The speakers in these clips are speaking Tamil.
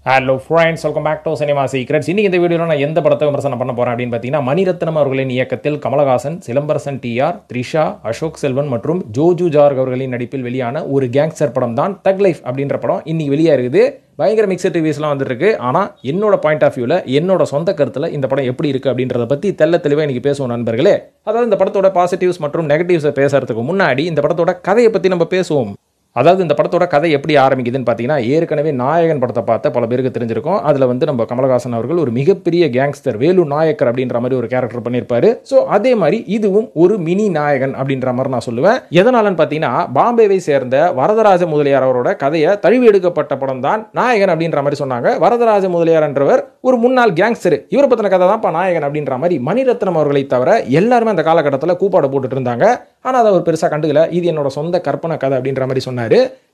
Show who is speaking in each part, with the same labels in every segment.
Speaker 1: Hello friends, welcome back to cinema secrets. இன்னைக்கு இந்த வீடியோவில் நான் எந்த படத்தை விமர்சனம் பண்ண போகிறேன் அப்படின்னு பார்த்தீங்கன்னா, மணிரத்னம் அவர்களின் இயக்கத்தில் கமலஹாசன், சிலம்பரசன் டிஆர், த்ரிஷா, அசோக் செல்வன் மற்றும் ஜோஜு ஜார்க் அவர்களின் நடிப்பில் வெளியான ஒரு கேங்ஸ்டர் படம் தான் தக் லைஃப் அப்படின்ற படம் இன்னைக்கு வெளியாக இருக்குது. பயங்கர மிக்சட் ரிவ்யூஸ்லாம் வந்துருக்கு. ஆனால் என்னோட பாயிண்ட் ஆஃப் வியூவில், என்னோட சொந்த கருத்தில் இந்த படம் எப்படி இருக்குது அப்படின்றத பற்றி தெளிவாக இன்றைக்கி பேசுவோம் நண்பர்களே. அதாவது இந்த படத்தோட பாசிட்டிவ்ஸ் மற்றும் நெகட்டிவ்ஸை பேசுறதுக்கு முன்னாடி இந்த படத்தோட கதையை பற்றி நம்ம பேசுவோம். அதாவது இந்த படத்தோட கதை எப்படி ஆரம்பிக்குதுன்னு பார்த்தீங்கன்னா, ஏற்கனவே நாயகன் படத்தை பார்த்த பல பேருக்கு தெரிஞ்சிருக்கும். அதில் வந்து நம்ம கமலஹாசன் அவர்கள் ஒரு மிகப்பெரிய கேங்ஸ்டர் வேலு நாயக்கர் அப்படின்ற மாதிரி ஒரு கேரக்டர் பண்ணியிருப்பாரு. ஸோ அதே மாதிரி இதுவும் ஒரு மினி நாயகன் அப்படின்ற மாதிரி நான் சொல்லுவேன். எதனாலன்னு பார்த்தீங்கன்னா, பாம்பேவை சேர்ந்த வரதராஜ முதலியார் அவரோட கதையை தழுவி எடுக்கப்பட்ட படம் தான் நாயகன் அப்படின்ற மாதிரி சொன்னாங்க. வரதராஜ முதலியார் என்றவர் ஒரு முன்னாள் கேங்ஸ்டர். இவரை பற்றின கதை தான் நாயகன் அப்படின்ற மாதிரி மணிரத்னம் அவர்களை தவிர எல்லாருமே அந்த காலகட்டத்தில் கூப்பாடு போட்டுட்டு இருந்தாங்க. ஆனால் அதை அவர் பெருசாக கண்டுக்கல. இது என்னோட சொந்த கற்பனை கதை அப்படின்ற மாதிரி சொன்னார்.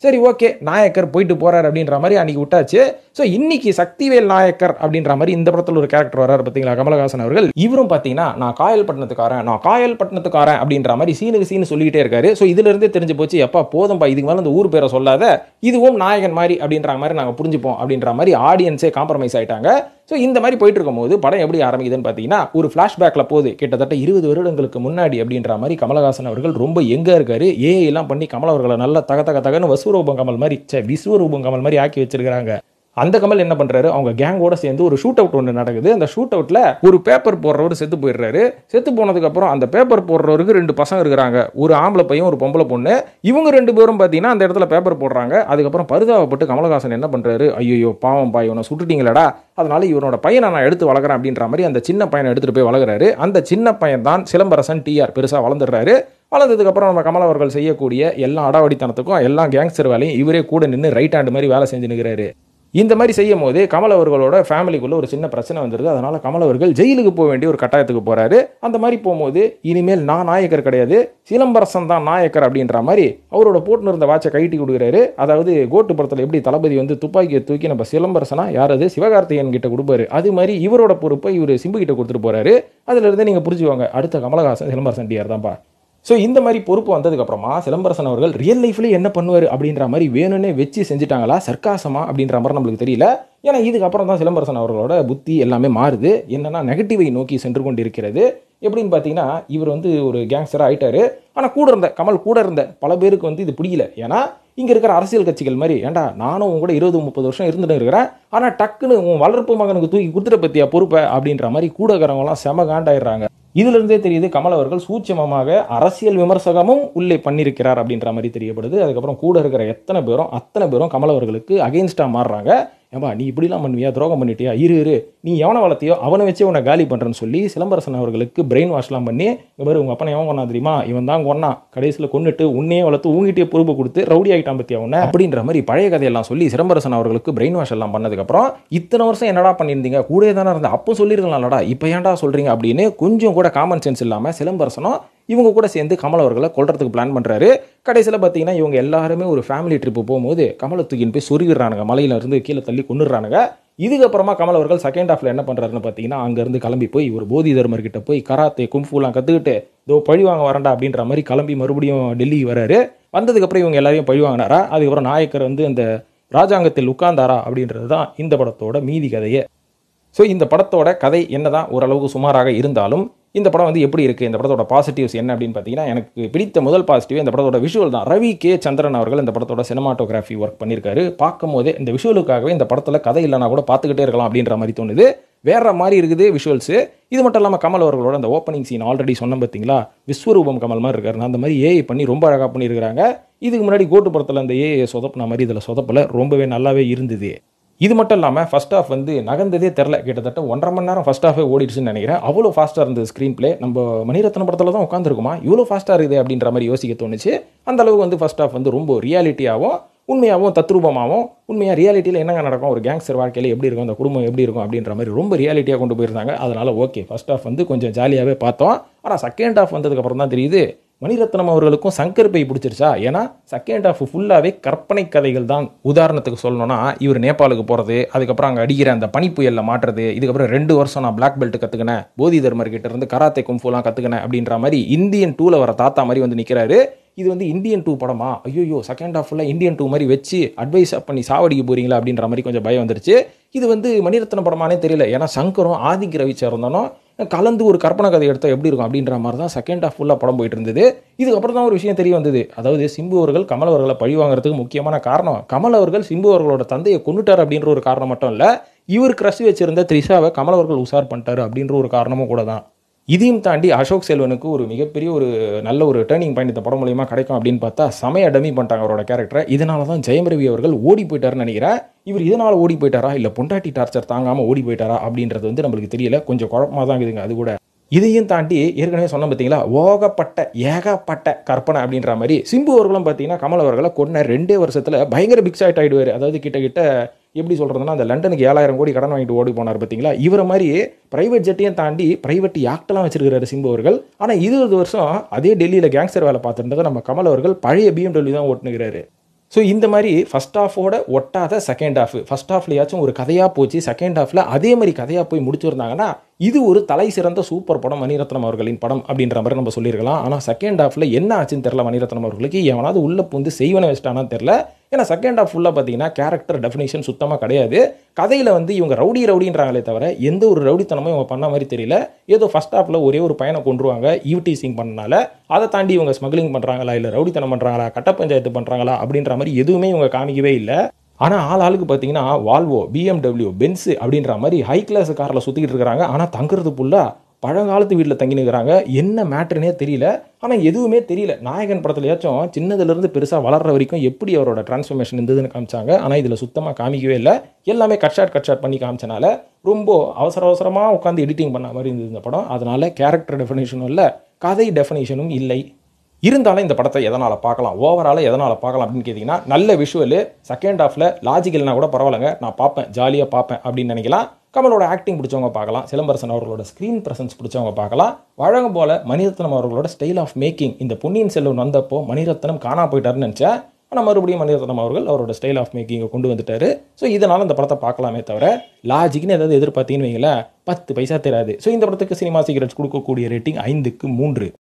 Speaker 1: சரி, ஓகே, நாயக்கர் போயிட்டு போறாரு அப்படின்ற மாதிரி அன்னைக்கு விட்டாச்சு. ஸோ இன்னைக்கு சக்திவேல் நாயக்கர் அப்படின்ற மாதிரி இந்த படத்தில் ஒரு கேரக்டர் வராரு பார்த்தீங்களா, கமலஹாசன் அவர்கள். இவரும் பார்த்தீங்கன்னா, நான் காயல்பட்டினத்துக்காரன் அப்படின்ற மாதிரி சீனு சொல்லிக்கிட்டே இருக்காரு. ஸோ இதுல இருந்தே தெரிஞ்சு போச்சு, எப்பா போதும்பா, இதுக்கு மேலே இந்த ஊர் பேரை சொல்லாத, இதுவும் நாயகன் மாதிரி அப்படின்ற மாதிரி நாங்கள் புரிஞ்சுப்போம் அப்படின்ற மாதிரி ஆடியன்ஸே காம்ப்ரமைஸ் ஆயிட்டாங்க. ஸோ இந்த மாதிரி போயிட்டு இருக்கும் போது படம் எப்படி ஆரம்பிக்குதுன்னு பார்த்தீங்கன்னா, ஒரு ஃப்ளாஷ்பேக்கில் போகுது. கிட்டத்தட்ட 20 வருடங்களுக்கு முன்னாடி அப்படின்ற மாதிரி கமலஹாசன் அவர்கள் ரொம்ப எங்கே இருக்காரு. ஏஐ எல்லாம் பண்ணி கமல் அவர்களை நல்லா தகன்னு விஸ்வரூபம் கமல் மாதிரி ஆக்கி வச்சிருக்காங்க. அந்த கமல் என்ன பண்றாரு, அவங்க கேங்கோட சேர்ந்து ஒரு ஷூட் அவுட் ஒன்று நடக்குது. அந்த ஷூட் அவுட்ல ஒரு பேப்பர் போடுறவர் செத்து போயிடுறாரு. செத்து போனதுக்கு அப்புறம் அந்த பேப்பர் போடுறவருக்கு 2 பசங்க இருக்கிறாங்க, ஒரு ஆம்பளை பையன் ஒரு பொம்பளை பொண்ணு. இவங்க 2 பேரும் பார்த்தீங்கன்னா அந்த இடத்துல பேப்பர் போடுறாங்க. அதுக்கப்புறம் பரிதாபப்பட்டு கமலஹாசன் என்ன பண்றாரு, ஐயோ பாவம் பா, இவனை சுட்டுட்டீங்களடா, அதனால இவனோட பையனை நான் எடுத்து வளர்க்குறேன் அப்படின்ற மாதிரி அந்த சின்ன பையனை எடுத்துட்டு போய் வளர்க்குறாரு. அந்த சின்ன பையன் தான் சிலம்பரசன் டிஆர். பெருசா வளர்ந்துடுறாரு. வளர்ந்ததுக்கு அப்புறம் நம்ம கமல் அவர்கள் செய்யக்கூடிய எல்லா அடாவடித்தனத்துக்கும் எல்லா கேங்ஸ்டர் வேலையும் இவரே கூட நின்று ரைட் ஹேண்ட் மாதிரி வேலை செஞ்சு நிற்கிறாரு. இந்த மாதிரி செய்யும் போது கமல் அவர்களோட ஃபேமிலிக்குள்ள ஒரு சின்ன பிரச்சனை வந்துருது. அதனால கமல் அவர்கள் ஜெயிலுக்கு போக வேண்டிய ஒரு கட்டாயத்துக்கு போறாரு. அந்த மாதிரி போகும்போது, இனிமேல் நான் நாயக்கர் கிடையாது, சிலம்பரசன் தான் நாயக்கர் அப்படின்ற மாதிரி அவரோட போட்டுன்னு இருந்த வாட்சை கைட்டி கொடுக்குறாரு. அதாவது கோட்டு படத்தில் எப்படி தளபதி வந்து துப்பாக்கியை தூக்கி நம்ம சிலம்பரசனா யாராவது சிவகார்த்திகேயன் கிட்ட கொடுப்பாரு, அது மாதிரி இவரோட பொறுப்பை இவர் சிம்பு கிட்ட கொடுத்துட்டு போறாரு. அதுல இருந்து நீங்க புரிஞ்சுவாங்க, அடுத்த கமலஹாசன் சிலம்பரசன் டிஆர் தான்ப்பா. ஸோ இந்த மாதிரி பொறுப்பு வந்ததுக்கப்புறமா சிலம்பரசன் அவர்கள் ரியல் லைஃப்லேயே என்ன பண்ணுவார் அப்படின்ற மாதிரி வேணும்னே வச்சு செஞ்சுட்டாங்களா, சர்க்காசமா அப்படின்ற மாதிரி நம்மளுக்கு தெரியல. ஏன்னா இதுக்கப்புறம் தான் சிலம்பரசன் அவர்களோட புத்தி எல்லாமே மாறுது. என்னன்னா நெகட்டிவை நோக்கி சென்று கொண்டு இருக்கிறது. எப்படின்னு பார்த்தீங்கன்னா, இவர் வந்து ஒரு கேங்ஸ்டராக ஆயிட்டாரு. ஆனால் கமல் கூட இருந்த பல பேருக்கு வந்து இது பிடிக்கல. ஏன்னா இங்கே இருக்கிற அரசியல் கட்சிகள் மாதிரி, ஏன்டா நானும் உங்க கூட 20-30 வருஷம் இருந்துட்டு இருக்கிறேன், ஆனால் டக்குன்னு உன் வளர்ப்பு மகனுக்கு தூக்கி கொடுத்துட்ட பற்றியா பொறுப்பை அப்படின்ற மாதிரி கூட இருக்கிறவங்களாம் செம காண்டாயிடுறாங்க. இதுல இருந்தே தெரியுது, கமல் அவர்கள் சூட்சமமாக அரசியல் விமர்சகமும் உள்ளே பண்ணியிருக்கிறார் அப்படின்ற மாதிரி தெரியப்படுது. அதுக்கப்புறம் கூட இருக்கிற அத்தனை பேரும் கமல் அவர்களுக்கு அகெயின்ஸ்டா மாறுறாங்க. ஏன்பா நீ இப்படிலாம் பண்ணுவியா, துரோகம் பண்ணிட்டியா, இரு நீ எவனை வளர்த்தியோ அவனை வச்சு உன்னை காலி பண்ணுறேன்னு சொல்லி சிலம்பரசன் அவர்களுக்கு பிரெயின் வாஷ்லாம் பண்ணி, இங்கே பாரு உங்கள் அப்பனை எவன் கொண்டா தெரியுமா, இவன் தான் கொண்டா, கடைசியில் கொண்டுட்டு உன்னையே வளர்த்து உங்ககிட்டே பொறுப்பு கொடுத்து ரவுடி ஆகிட்டான் பற்றியா உன்னை அப்படின்ற மாதிரி பழைய கதையெல்லாம் சொல்லி சிலம்பரசன் அவர்களுக்கு பிரெயின் வாஷ் எல்லாம் பண்ணதுக்கப்புறம், இத்தனை வருஷம் என்னடா பண்ணியிருந்தீங்க, கூட தானே இருந்த, அப்போ சொல்லியிருக்கலாம்லடா, இப்போ ஏன்டா சொல்கிறீங்க அப்படின்னு கொஞ்சம் கூட காமன் சென்ஸ் இல்லாமல் சிலம்பரசனும் இவங்க கூட சேர்ந்து கமல் அவர்களை கொல்றதுக்கு பிளான் பண்ணுறாரு. கடைசியில் பார்த்தீங்கன்னா இவங்க எல்லாருமே ஒரு ஃபேமிலி ட்ரிப்பு போகும்போது கமலை தூக்கின்னு போய் சொருகிடுறானுங்க, மலையில இருந்து கீழே தள்ளி கொண்டுடுறானுங்க. இதுக்கப்புறமா கமல் அவர்கள் செகண்ட் ஹாஃப்ல என்ன பண்ணுறாருன்னு பார்த்தீங்கன்னா, அங்கேருந்து கிளம்பி போய் ஒரு போதி தர்மர்கிட்ட போய் கராத்தே கும்ஃபூலாம் கற்றுக்கிட்டு இதோ பழி வாங்க வரண்டா அப்படின்ற மாதிரி கிளம்பி மறுபடியும் டெல்லிக்கு வராரு. வந்ததுக்கப்புறம் இவங்க எல்லாரையும் பழி வாங்கினாரா, அதுக்கப்புறம் நாயக்கர் வந்து அந்த ராஜாங்கத்தில் உட்கார்ந்தாரா அப்படின்றது தான் இந்த படத்தோட மீதி கதையே. ஸோ இந்த படத்தோட கதை என்னதான் ஓரளவுக்கு சுமாராக இருந்தாலும், இந்த படம் வந்து எப்படி இருக்குது, இந்த படத்தோட பாசிட்டிவ்ஸ் என்ன அப்படின்னு பார்த்தீங்கன்னா, எனக்கு பிடித்த முதல் பாசிட்டிவ் இந்த படத்தோட விஷுவல் தான். ரவி கே சந்திரன் அவர்கள் இந்த படத்தோட சினிமாட்டோகிராஃபி ஒர்க் பண்ணியிருக்காரு. பார்க்கும் போதே இந்த விஷுவலுக்காகவே இந்த படத்தில் கதை இல்லைனா கூட பார்த்துக்கிட்டே இருக்கலாம் அப்படின்ற மாதிரி தோணுது. வேற மாதிரி இருக்குது விஷுவல்ஸு. இது மட்டும் இல்லாமல் கமல் அவர்களோட அந்த ஓப்பனிங் சீன் ஆல்ரெடி சொன்ன பார்த்தீங்களா, விஸ்வரூபம் கமல் மாதிரி இருக்காரு, அந்த மாதிரி ஏஐ பண்ணி ரொம்ப அழகாக பண்ணியிருக்கிறாங்க. இதுக்கு முன்னாடி கோட்டு படத்தில் அந்த ஏஐ சொதப்பின மாதிரி இதில் சொதப்பில் ரொம்பவே நல்லாவே இருந்தது. இது மட்டும் இல்லாமல் ஃபர்ஸ்ட் ஹாஃப் வந்து நகர்ந்ததே தெரில, கிட்டத்தட்ட 1.5 மணி நேரம் ஃபர்ஸ்ட் ஹாஃபே ஓடிடுச்சுன்னு நினைக்கிறேன். அவ்வளோ ஃபாஸ்ட்டாக இருந்தது ஸ்க்ரீன் பிளே. நம்ம மணிரத்னம் படத்தில் தான் உட்காந்துருக்குமா, இவ்வளோ ஃபாஸ்ட்டாக இருக்குது அப்படின்ற மாதிரி யோசிக்க தோணுச்சு. அந்த அளவுக்கு வந்து ஃபர்ஸ்ட் ஹாஃப் வந்து ரொம்ப ரியாலிட்டியாகவும் உண்மையாகவும் தத்ரூபமாகவும், உண்மையாக ரியாலிட்டியில் என்னங்க நடக்கும், ஒரு கேங்ஸ்டர் வாழ்க்கையில் எப்படி இருக்கும், அந்த குடும்பம் எப்படி இருக்கும் அப்படின்ற மாதிரி ரொம்ப ரியாலிட்டியாக கொண்டு போயிருந்தாங்க. அதனால் ஓகே, ஃபர்ஸ்ட் ஹாஃப் வந்து கொஞ்சம் ஜாலியாகவே பார்த்தோம். ஆனால் செகண்ட் ஹாஃப் வந்ததுக்கப்புறம் தான் தெரியுது, மணிரத்னம் அவர்களுக்கும் சங்கர் பை பிடிச்சிருச்சா? ஏன்னா செகண்ட் ஹாஃப் ஃபுல்லாகவே கற்பனை கதைகள் தான். உதாரணத்துக்கு சொல்லணும்னா, இவர் நேபாளுக்கு போகிறது, அதுக்கப்புறம் அங்கே அடிக்கிற அந்த பனிப்புயலில் மாட்டுறது, இதுக்கப்புறம் 2 வருஷம் நான் பிளாக் பெல்ட் கற்றுக்கினேன், போதி தர்மர் கிட்ட இருந்து கராத்தே கும்ஃபுலாம் கற்றுக்கினேன் அப்படின்ற மாதிரி இந்தியன் 2ல வர தாத்தா மாதிரி வந்து நிற்கிறாரு. இது வந்து இந்தியன் 2 படமா? ஐயோ, செகண்ட் ஹாஃப் ஃபுல்லாக இந்தியன் 2 மாதிரி வச்சு அட்வைஸ் பண்ணி சாவடிக்க போறீங்களா அப்படின்ற மாதிரி கொஞ்சம் பயம் வந்துருச்சு. இது வந்து மணிரத்னம் படமானே தெரியல. ஏன்னா சங்கரும் ஆதிக் ரவிச்சந்திரனும் கலந்து ஒரு கற்பனை கதை எடுத்தால் எப்படி இருக்கும் அப்படின்ற மாதிரி தான் செகண்ட் ஹாஃப் ஃபுல்லாக படம் போயிட்டு இருந்தது. இதுக்கப்புறம் தான் ஒரு விஷயம் தெரிய வந்தது. அதாவது சிம்பு அவர்கள் கமல் அவர்களை பழி வாங்குறதுக்கு முக்கியமான காரணம், கமல் அவர்கள் சிம்பு அவர்களோட தந்தையை கொண்டுட்டார் அப்படின்ற ஒரு காரணம் மட்டும் இல்லை, இவர் கிரஷ் வச்சிருந்த த்ரிஷாவை கமல் அவர்கள் உஷார் பண்ணிட்டாரு அப்படின்ற ஒரு காரணமும் கூட தான். இதையும் தாண்டி அசோக் செல்வனுக்கு ஒரு மிகப்பெரிய ஒரு நல்ல ஒரு டேர்னிங் பாயிண்ட் இந்த படம் மூலியமாக கிடைக்கும் அப்படின்னு பார்த்தா செமையா டம்மி பண்ணிட்டாங்க அவரோட கேரக்டரை. இதனால தான் ஜெயம் ரவி அவர்கள் ஓடி போயிட்டாருன்னு நினைக்கிறேன். இவர் இதனால் ஓடி போயிட்டாரா இல்லை பொண்டாட்டி டார்ச்சர் தாங்காமல் ஓடி போயிட்டாரா அப்படின்றது வந்து நம்மளுக்கு தெரியல. கொஞ்சம் குழப்பமாக தான் இருக்குதுங்க அது கூட. இதையும் தாண்டி ஏற்கனவே சொன்ன பார்த்தீங்களா, ஏகப்பட்ட கற்பனை அப்படின்ற மாதிரி சிம்பு அவர்களும் பார்த்தீங்கன்னா கமல் அவர்களை கொன்ன 2 வருஷத்தில் பயங்கர பிக் ஷாட் ஆகிடுவார். அதாவது கிட்ட எப்படி சொல்கிறதுனா, அந்த லண்டனுக்கு 7,000 கோடி கடன் வாங்கிட்டு ஓடி போனார் பார்த்தீங்களா, இவரை மாதிரி பிரைவேட் ஜெட்டையும் தாண்டி பிரைவேட் யாக்டெல்லாம் வச்சிருக்கிறாரு சிம்பு அவர்கள். ஆனால் 20 வருஷம் அதே டெல்லியில் கேங்ஸ்டர் வேலை பார்த்துருந்ததை நம்ம கமல் அவர்கள் பழைய BMW தான் ஓட்டுனுகிறாரு. ஸோ இந்த மாதிரி ஃபஸ்ட் ஹாஃபோட ஒட்டாத செகண்ட் ஹாஃப், ஃபஸ்ட் ஹாஃப்லையாச்சும் ஒரு கதையாக போச்சு, செகண்ட் ஹாஃபில் அதே மாதிரி கதையாக போய் முடிச்சிருந்தாங்கன்னா இது ஒரு தலை சிறந்த சூப்பர் படம் மணிரத்னம் அவர்களின் படம் அப்படின்ற மாதிரி நம்ம சொல்லியிருக்கலாம். ஆனால் செகண்ட் ஹாஃபில் என்ன ஆச்சுன்னு தெரில மணிரத்னம் அவர்களுக்கு. எவனாவது உள்ள பூந்து செய்வனை வச்சிட்டானா தெரில. ஏன்னா செகண்ட் ஹாஃப் ஃபுல்லாக பார்த்தீங்கன்னா கேரக்டர் டெஃபினேஷன் சுத்தமாக கிடையாது. கதையில் வந்து இவங்க ரவுடின்றாங்களே தவிர எந்த ஒரு ரவுடித்தனமும் இவங்க பண்ண மாதிரி தெரியல. ஏதோ ஃபஸ்ட் ஹாஃபில் ஒரே ஒரு பையனை கொண்டுருவாங்க ஈவ்டீசிங் பண்ணனால, அதை தாண்டி இவங்க ஸ்மக்லிங் பண்ணுறாங்களா இல்லை ரவுடித்தனம் பண்ணுறாங்களா கட்ட பஞ்சாயத்து பண்ணுறாங்களா அப்படின்ற மாதிரி எதுவுமே இவங்க காமிக்கவே இல்லை. ஆனால் ஆளுக்கு பார்த்தீங்கன்னா வால்வோ, BMW, பென்ஸு அப்படின்ற மாதிரி ஹை கிளாஸ் காரில் சுற்றிக்கிட்டு இருக்கிறாங்க. ஆனால் தங்குறது ஃபுல்லாக பழங்காலத்து வீட்டில் தங்கி நிற்கிறாங்க. என்ன மேட்ருனே தெரியல. ஆனால் எதுவுமே தெரியல. நாயகன் படத்துலையாச்சும் சின்னதுலேருந்து பெருசாக வளர்கிற வரைக்கும் எப்படி அவரோட டிரான்ஸ்ஃபர்மேஷன் இருந்ததுன்னு காமிச்சாங்க. ஆனால் இதில் சுத்தமாக காமிக்கவே இல்லை. எல்லாமே கட் ஷாட் பண்ணி காமிச்சனால ரொம்ப அவசரமாக உட்காந்து எடிட்டிங் பண்ண மாதிரி இருந்தது இந்த படம். அதனால் கேரக்டர் டெஃபினேஷனும் இல்லை, கதை டெஃபினேஷனும் இல்லை. இருந்தாலும் இந்த படத்தை எதனால் பார்க்கலாம், ஓவராலாக எதனால் பார்க்கலாம் அப்படின்னு கேட்டிங்கன்னா, நல்ல விஷுவலு, செகண்ட் ஹாஃபில் லாஜிக்கல்னா கூட பரவாயில்லைங்க, நான் பார்ப்பேன், ஜாலியாக பார்ப்பேன் அப்படின்னு நினைக்கலாம். கமலோட ஆக்டிங் பிடிச்சவங்க பார்க்கலாம், சிலம்பரசன் அவர்களோட ஸ்க்ரீன் பிரசன்ஸ் பிடிச்சவங்க பார்க்கலாம். வழங்கும் போல் மணிரத்னம் அவர்களோட ஸ்டைல் ஆஃப் மேக்கிங், இந்த பொன்னியின் செல்வன் வந்தப்போ மணிரத்னம் காணா போயிட்டாருன்னு நினச்சேன். ஆனால் மறுபடியும் மணிரத்னம் அவர்கள் அவரோட ஸ்டைல் ஆஃப் மேக்கிங்கை கொண்டு வந்துட்டாரு. ஸோ இதனால் இந்த படத்தை பார்க்கலாமே தவிர லாஜிக்னு ஏதாவது எதிர்பார்த்தீங்கன்னு வைங்களேன் 10 பைசா தெரியாது. ஸோ இந்த படத்துக்கு சினிமா சீக்ரெட்ஸ் கொடுக்கக்கூடிய ரேட்டிங் 5க்கு 3.